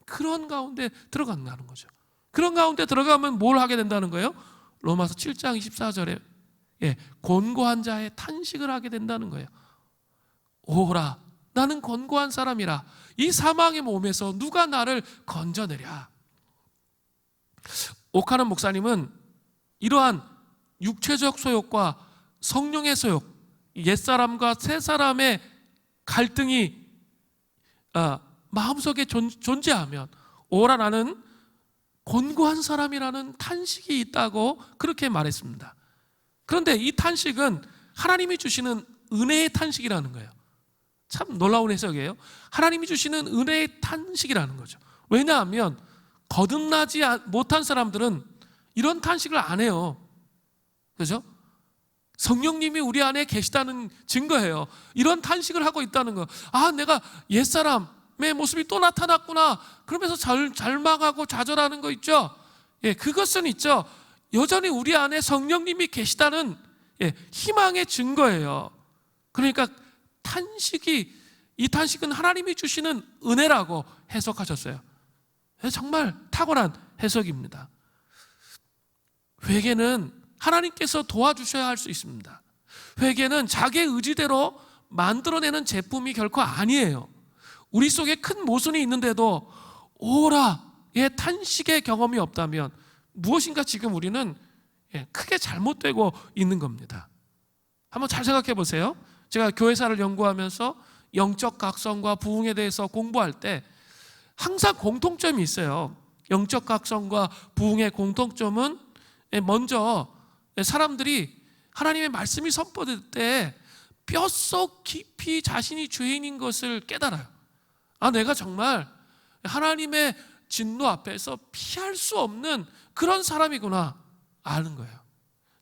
그런 가운데 들어간다는 거죠. 그런 가운데 들어가면 뭘 하게 된다는 거예요? 로마서 7장 24절에 권고한 자의 탄식을 하게 된다는 거예요. 오라, 나는 권고한 사람이라. 이 사망의 몸에서 누가 나를 건져내랴. 오카는 목사님은 이러한 육체적 소욕과 성령의 소욕, 옛사람과 새사람의 갈등이 마음속에 존재하면 오라, 나는 권고한 사람이라는 탄식이 있다고 그렇게 말했습니다. 그런데 이 탄식은 하나님이 주시는 은혜의 탄식이라는 거예요. 참 놀라운 해석이에요. 하나님이 주시는 은혜의 탄식이라는 거죠. 왜냐하면 거듭나지 못한 사람들은 이런 탄식을 안 해요. 그렇죠? 성령님이 우리 안에 계시다는 증거예요. 이런 탄식을 하고 있다는 거. 내가 옛사람의 모습이 또 나타났구나. 그러면서 절망하고 좌절하는 거 있죠? 그것은 있죠. 여전히 우리 안에 성령님이 계시다는 희망의 증거예요. 그러니까 이 탄식은 하나님이 주시는 은혜라고 해석하셨어요. 정말 탁월한 해석입니다. 회개는 하나님께서 도와주셔야 할 수 있습니다. 회개는 자기의 의지대로 만들어내는 제품이 결코 아니에요. 우리 속에 큰 모순이 있는데도 오라의 탄식의 경험이 없다면 무엇인가 지금 우리는 크게 잘못되고 있는 겁니다. 한번 잘 생각해 보세요. 제가 교회사를 연구하면서 영적 각성과 부흥에 대해서 공부할 때 항상 공통점이 있어요. 영적 각성과 부흥의 공통점은 먼저 사람들이 하나님의 말씀이 선포될 때 뼛속 깊이 자신이 죄인인 것을 깨달아요. 내가 정말 하나님의 진노 앞에서 피할 수 없는 그런 사람이구나 아는 거예요.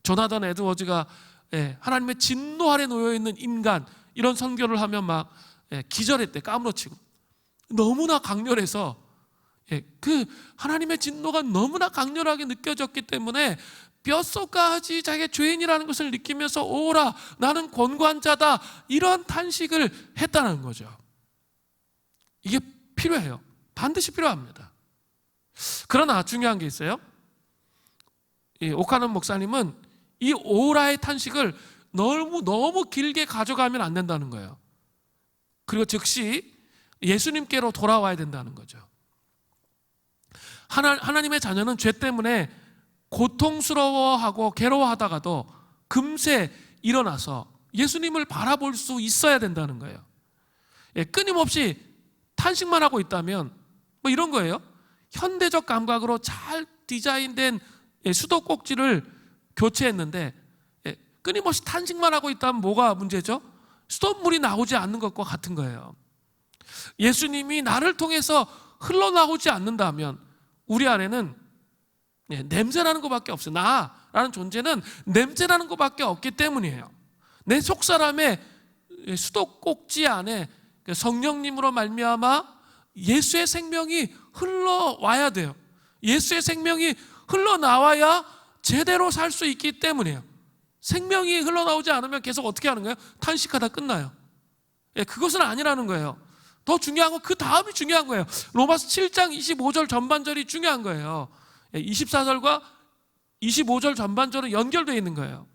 조나단 에드워즈가 하나님의 진노 아래 놓여있는 인간, 이런 선교를 하면 막 기절했대. 까무러치고 너무나 강렬해서 그 하나님의 진노가 너무나 강렬하게 느껴졌기 때문에 뼛속까지 자기가 죄인이라는 것을 느끼면서 오라, 나는 권고한 자다, 이런 탄식을 했다는 거죠. 이게 필요해요. 반드시 필요합니다. 그러나 중요한 게 있어요. 오카는 목사님은 이 오라의 탄식을 너무 길게 가져가면 안 된다는 거예요. 그리고 즉시 예수님께로 돌아와야 된다는 거죠. 하나님의 자녀는 죄 때문에 고통스러워하고 괴로워하다가도 금세 일어나서 예수님을 바라볼 수 있어야 된다는 거예요. 끊임없이 탄식만 하고 있다면 이런 거예요. 현대적 감각으로 잘 디자인된 수도꼭지를 교체했는데 끊임없이 탄식만 하고 있다면 뭐가 문제죠? 수돗물이 나오지 않는 것과 같은 거예요. 예수님이 나를 통해서 흘러나오지 않는다면 우리 안에는 냄새나는 것밖에 없어요. 나라는 존재는 냄새나는 것밖에 없기 때문이에요. 내 속사람의 수도꼭지 안에 성령님으로 말미암아 예수의 생명이 흘러와야 돼요. 예수의 생명이 흘러나와야 제대로 살 수 있기 때문이에요. 생명이 흘러나오지 않으면 계속 어떻게 하는 거예요? 탄식하다 끝나요. 그것은 아니라는 거예요. 더 중요한 건 그 다음이 중요한 거예요. 로마서 7장 25절 전반절이 중요한 거예요. 24절과 25절 전반절은 연결되어 있는 거예요.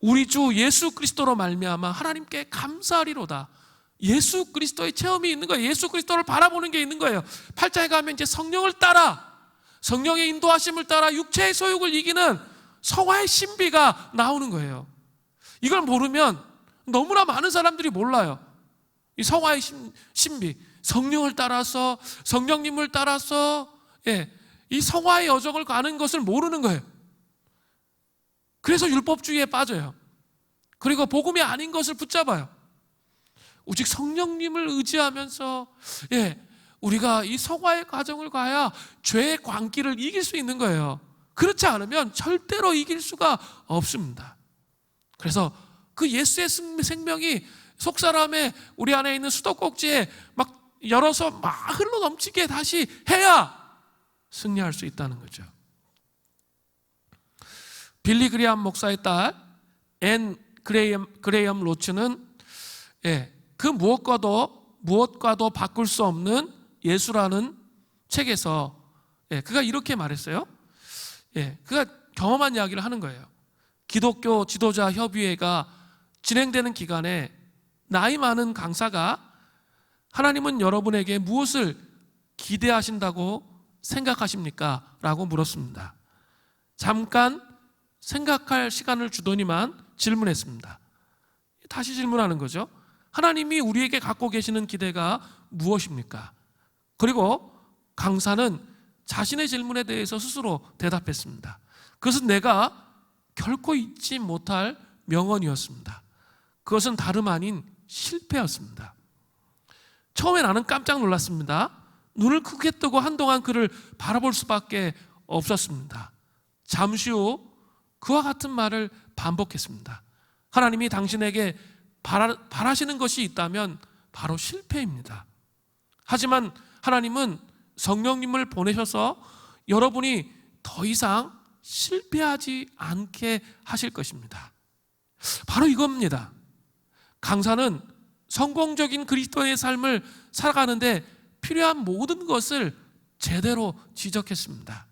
우리 주 예수 그리스도로 말미암아 하나님께 감사하리로다. 예수 그리스도의 체험이 있는 거예요. 예수 그리스도를 바라보는 게 있는 거예요. 8장에 가면 이제 성령을 따라, 성령의 인도하심을 따라 육체의 소욕을 이기는 성화의 신비가 나오는 거예요. 이걸 모르면 너무나 많은 사람들이 몰라요. 이 성화의 신비, 성령을 따라서, 성령님을 따라서 이 성화의 여정을 가는 것을 모르는 거예요. 그래서 율법주의에 빠져요. 그리고 복음이 아닌 것을 붙잡아요. 오직 성령님을 의지하면서 우리가 이 성화의 과정을 가야 죄의 광기를 이길 수 있는 거예요. 그렇지 않으면 절대로 이길 수가 없습니다. 그래서 그 예수의 생명이 속사람의 우리 안에 있는 수도꼭지에 막 열어서 막 흘러 넘치게 다시 해야 승리할 수 있다는 거죠. 빌리 그레이엄 목사의 딸 앤 그레이엄 로츠는 그 무엇과도 바꿀 수 없는 예수라는 책에서 그가 이렇게 말했어요. 그가 경험한 이야기를 하는 거예요. 기독교 지도자 협의회가 진행되는 기간에 나이 많은 강사가 하나님은 여러분에게 무엇을 기대하신다고 생각하십니까? 라고 물었습니다. 잠깐 생각할 시간을 주더니만 질문했습니다. 다시 질문하는 거죠. 하나님이 우리에게 갖고 계시는 기대가 무엇입니까? 그리고 강사는 자신의 질문에 대해서 스스로 대답했습니다. 그것은 내가 결코 잊지 못할 명언이었습니다. 그것은 다름 아닌 실패였습니다. 처음에 나는 깜짝 놀랐습니다. 눈을 크게 뜨고 한동안 그를 바라볼 수밖에 없었습니다. 잠시 후 그와 같은 말을 반복했습니다. 하나님이 당신에게 바라시는 것이 있다면 바로 실패입니다. 하지만 하나님은 성령님을 보내셔서 여러분이 더 이상 실패하지 않게 하실 것입니다. 바로 이겁니다. 강사는 성공적인 그리스도의 삶을 살아가는데 필요한 모든 것을 제대로 지적했습니다.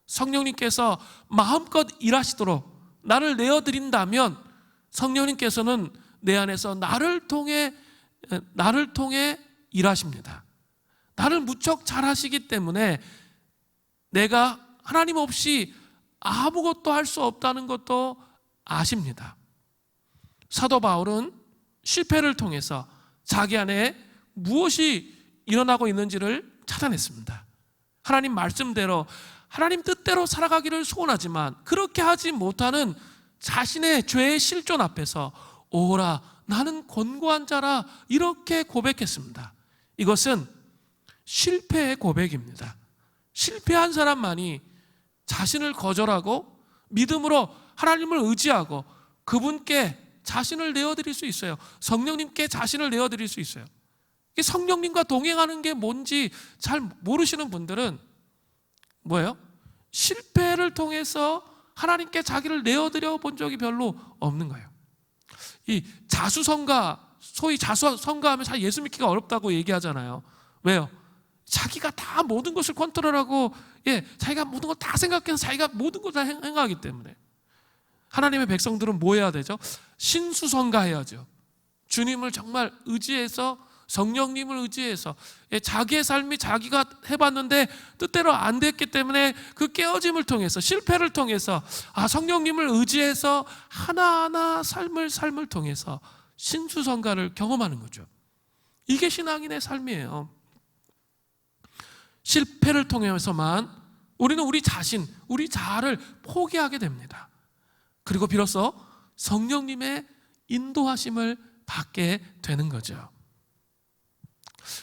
성령님께서 마음껏 일하시도록 나를 내어드린다면 성령님께서는 내 안에서 나를 통해 일하십니다. 나를 무척 잘하시기 때문에 내가 하나님 없이 아무것도 할 수 없다는 것도 아십니다. 사도 바울은 실패를 통해서 자기 안에 무엇이 일어나고 있는지를 찾아냈습니다. 하나님 말씀대로 하나님 뜻대로 살아가기를 소원하지만 그렇게 하지 못하는 자신의 죄의 실존 앞에서 오라 나는 권고한 자라 이렇게 고백했습니다. 이것은 실패의 고백입니다. 실패한 사람만이 자신을 거절하고 믿음으로 하나님을 의지하고 그분께 자신을 내어드릴 수 있어요. 성령님께 자신을 내어드릴 수 있어요. 성령님과 동행하는 게 뭔지 잘 모르시는 분들은 뭐예요? 실패를 통해서 하나님께 자기를 내어드려 본 적이 별로 없는 거예요. 이 자수성가, 소위 자수성가하면 잘 예수 믿기가 어렵다고 얘기하잖아요. 왜요? 자기가 다 모든 것을 컨트롤하고 자기가 모든 걸 다 생각해서 자기가 모든 걸 다 행하기 때문에 하나님의 백성들은 뭐 해야 되죠? 신수성가해야죠. 주님을 정말 의지해서 성령님을 의지해서 자기의 삶이 자기가 해봤는데 뜻대로 안 됐기 때문에 그 깨어짐을 통해서 실패를 통해서 성령님을 의지해서 하나하나 삶을 통해서 신수성가를 경험하는 거죠. 이게 신앙인의 삶이에요. 실패를 통해서만 우리는 우리 자신, 우리 자아를 포기하게 됩니다. 그리고 비로소 성령님의 인도하심을 받게 되는 거죠.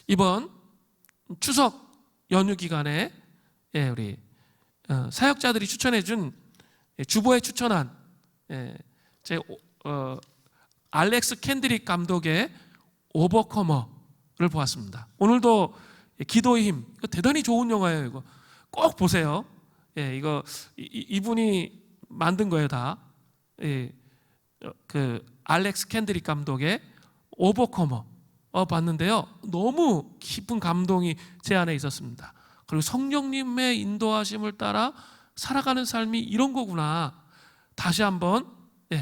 이번 추석 연휴 기간에 우리 사역자들이 추천해준 주보에 추천한 알렉스 캔드릭 감독의 오버커머를 보았습니다. 오늘도 기도의 힘, 이거 대단히 좋은 영화예요. 이거 꼭 보세요. 이거 이분이 만든 거예요, 다. 그 알렉스 캔드릭 감독의 오버커머 봤는데요. 너무 깊은 감동이 제 안에 있었습니다. 그리고 성령님의 인도하심을 따라 살아가는 삶이 이런 거구나 다시 한번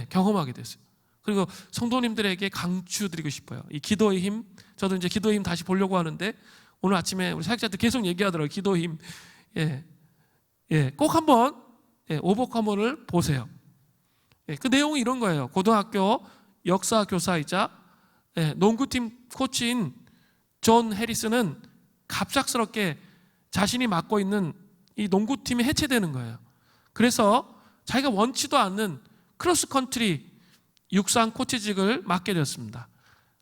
경험하게 됐어요. 그리고 성도님들에게 강추드리고 싶어요. 이 기도의 힘, 저도 이제 기도의 힘 다시 보려고 하는데 오늘 아침에 우리 사역자들 계속 얘기하더라고요. 기도의 힘. 꼭 한번 오버커머를 보세요. 그 내용이 이런 거예요. 고등학교 역사 교사이자 농구팀 코치인 존 해리스는 갑작스럽게 자신이 맡고 있는 이 농구팀이 해체되는 거예요. 그래서 자기가 원치도 않는 크로스컨트리 육상 코치직을 맡게 되었습니다.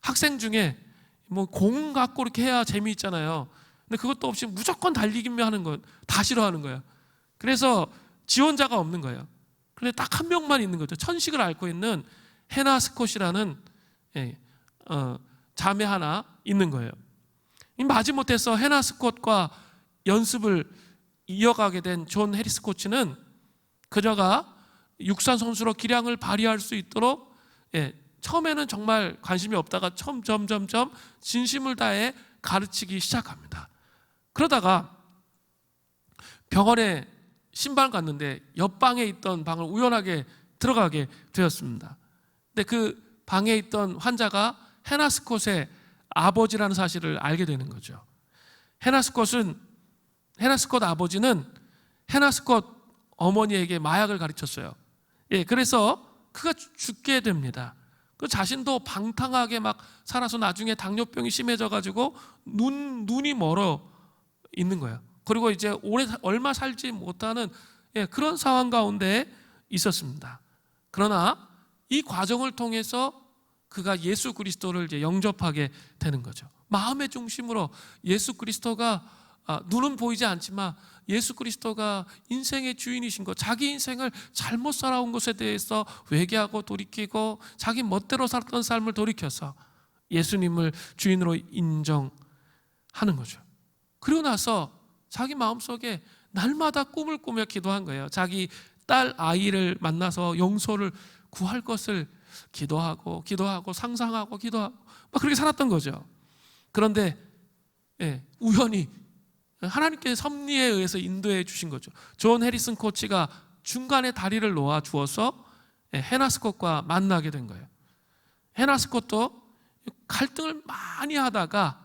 학생 중에 뭐 공 갖고 이렇게 해야 재미있잖아요. 근데 그것도 없이 무조건 달리기만 하는 거 다 싫어하는 거예요. 그래서 지원자가 없는 거예요. 그런데 딱 한 명만 있는 거죠. 천식을 앓고 있는 해나 스콧이라는 자매 하나 있는 거예요. 마지못해서 해나 스콧과 연습을 이어가게 된 존 해리스 코치는 그녀가 육상 선수로 기량을 발휘할 수 있도록 처음에는 정말 관심이 없다가 점점 진심을 다해 가르치기 시작합니다. 그러다가 병원에 신방을 갔는데 옆방에 있던 방을 우연하게 들어가게 되었습니다. 근데 그 방에 있던 환자가 해나 스콧의 아버지라는 사실을 알게 되는 거죠. 해나 스콧 아버지는 해나 스콧 어머니에게 마약을 가르쳤어요. 그래서 그가 죽게 됩니다. 그 자신도 방탕하게 막 살아서 나중에 당뇨병이 심해져가지고 눈이 멀어 있는 거예요. 그리고 이제 얼마 살지 못하는 그런 상황 가운데 있었습니다. 그러나 이 과정을 통해서 그가 예수 그리스도를 이제 영접하게 되는 거죠. 마음의 중심으로 예수 그리스도가 눈은 보이지 않지만 예수 그리스도가 인생의 주인이신 것, 자기 인생을 잘못 살아온 것에 대해서 회개하고 돌이키고 자기 멋대로 살았던 삶을 돌이켜서 예수님을 주인으로 인정하는 거죠. 그리고 나서 자기 마음속에 날마다 꿈을 꾸며 기도한 거예요. 자기 딸 아이를 만나서 용서를 구할 것을 기도하고 상상하고 기도하고 막 그렇게 살았던 거죠. 그런데 우연히 하나님께서 섭리에 의해서 인도해 주신 거죠. 존 해리슨 코치가 중간에 다리를 놓아 주어서 해나 스콧과 만나게 된 거예요. 해나 스콧도 갈등을 많이 하다가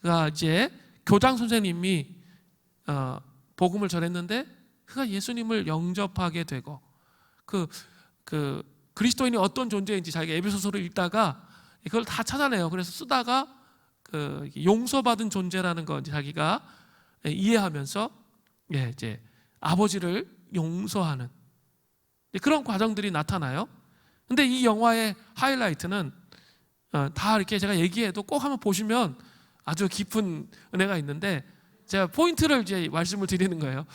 그가 이제 교장 선생님이 복음을 전했는데 그가 예수님을 영접하게 되고 그 그리스도인이 어떤 존재인지 자기가 에베소서를 읽다가 그걸 다 찾아내요. 그래서 쓰다가 그 용서받은 존재라는 거 자기가 이해하면서 이제 아버지를 용서하는 그런 과정들이 나타나요. 근데 이 영화의 하이라이트는 다 이렇게 제가 얘기해도 꼭 한번 보시면 아주 깊은 은혜가 있는데 제가 포인트를 이제 말씀을 드리는 거예요.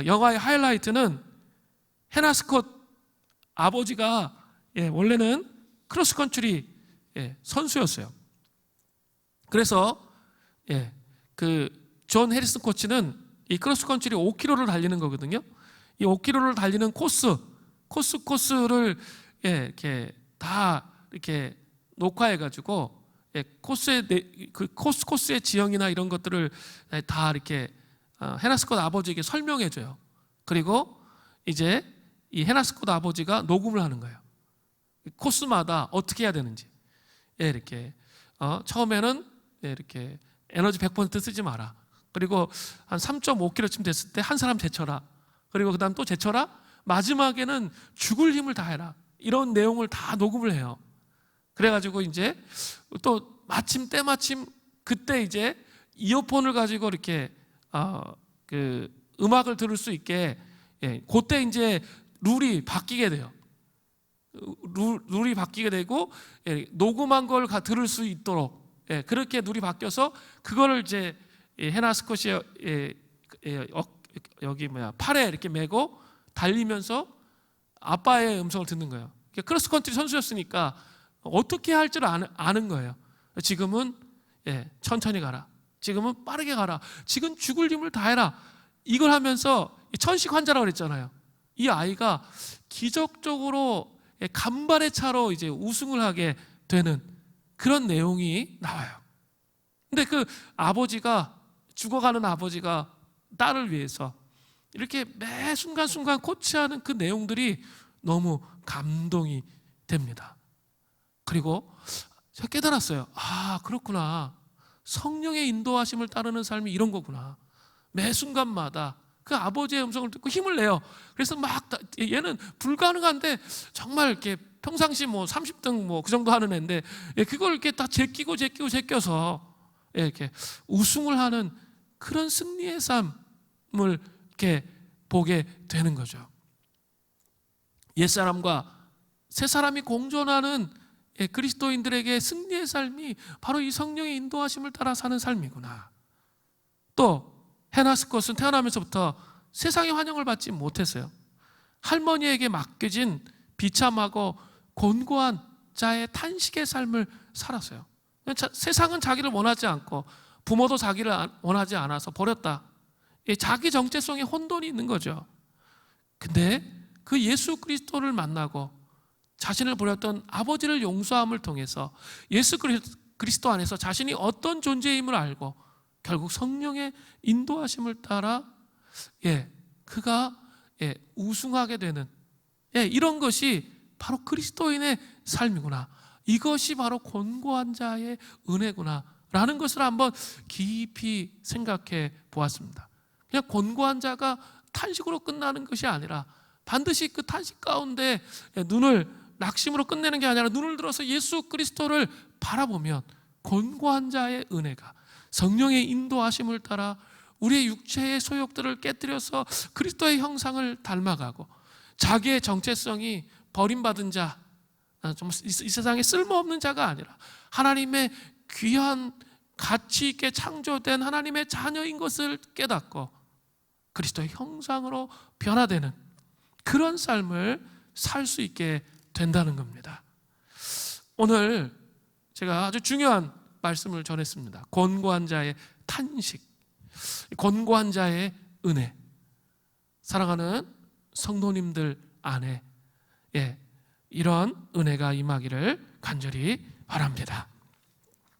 영화의 하이라이트는 해나 스콧 아버지가 원래는 크로스컨트리 선수였어요. 그래서 그 존 해리슨 코치는 이 크로스컨트리 5km를 달리는 거거든요. 이 5km를 달리는 코스를 이렇게 다 이렇게 녹화해가지고 코스의 지형이나 이런 것들을 다 이렇게 해나 스콧 아버지에게 설명해줘요. 그리고 이제 이 해나 스콧 아버지가 녹음을 하는 거예요. 코스마다 어떻게 해야 되는지. 이렇게 처음에는 이렇게 에너지 100% 쓰지 마라. 그리고 한 3.5km쯤 됐을 때 한 사람 제쳐라. 그리고 그 다음 또 제쳐라. 마지막에는 죽을 힘을 다해라. 이런 내용을 다 녹음을 해요. 그래가지고 이제 또 때마침 그때 이제 이어폰을 가지고 이렇게 그 음악을 들을 수 있게 그때 이제 룰이 바뀌게 돼요. 룰이 바뀌게 되고 녹음한 걸 들을 수 있도록 그렇게 룰이 바뀌어서 그거를 이제 해나 스콧이 여기 팔에 이렇게 메고 달리면서 아빠의 음성을 듣는 거예요. 크로스컨트리 선수였으니까 어떻게 할 줄 아는 거예요. 지금은 천천히 가라. 지금은 빠르게 가라. 지금 죽을 힘을 다해라. 이걸 하면서 천식 환자라고 그랬잖아요. 이 아이가 기적적으로 간발의 차로 이제 우승을 하게 되는 그런 내용이 나와요. 근데 그 아버지가 죽어가는 아버지가 딸을 위해서 이렇게 매 순간순간 코치하는 그 내용들이 너무 감동이 됩니다. 그리고 제가 깨달았어요. 그렇구나. 성령의 인도하심을 따르는 삶이 이런 거구나. 매 순간마다 그 아버지의 음성을 듣고 힘을 내요. 그래서 막 얘는 불가능한데 정말 이렇게 평상시 30등 그 정도 하는 애인데 그걸 이렇게 다 제끼고 제껴서 이렇게 우승을 하는 그런 승리의 삶을 이렇게 보게 되는 거죠. 옛사람과 새사람이 공존하는 그리스도인들에게 승리의 삶이 바로 이 성령의 인도하심을 따라 사는 삶이구나. 또 해나 스콧은 태어나면서부터 세상의 환영을 받지 못했어요. 할머니에게 맡겨진 비참하고 곤고한 자의 탄식의 삶을 살았어요. 세상은 자기를 원하지 않고 부모도 자기를 원하지 않아서 버렸다. 자기 정체성에 혼돈이 있는 거죠. 근데 그 예수 그리스도를 만나고 자신을 버렸던 아버지를 용서함을 통해서 예수 그리스도 안에서 자신이 어떤 존재임을 알고 결국 성령의 인도하심을 따라 그가 우승하게 되는 이런 것이 바로 그리스도인의 삶이구나. 이것이 바로 곤고한 자의 은혜구나 라는 것을 한번 깊이 생각해 보았습니다. 그냥 곤고한 자가 탄식으로 끝나는 것이 아니라 반드시 그 탄식 가운데 눈을 낙심으로 끝내는 게 아니라 눈을 들어서 예수 그리스도를 바라보면 곤고한 자의 은혜가 성령의 인도하심을 따라 우리의 육체의 소욕들을 깨뜨려서 그리스도의 형상을 닮아가고 자기의 정체성이 버림받은 자, 이 세상에 쓸모없는 자가 아니라 하나님의 귀한 가치 있게 창조된 하나님의 자녀인 것을 깨닫고 그리스도의 형상으로 변화되는 그런 삶을 살 수 있게 된다는 겁니다. 오늘 제가 아주 중요한 말씀을 전했습니다. 곤고한 자의 탄식, 곤고한 자의 은혜. 사랑하는 성도님들 안에 이런 은혜가 임하기를 간절히 바랍니다.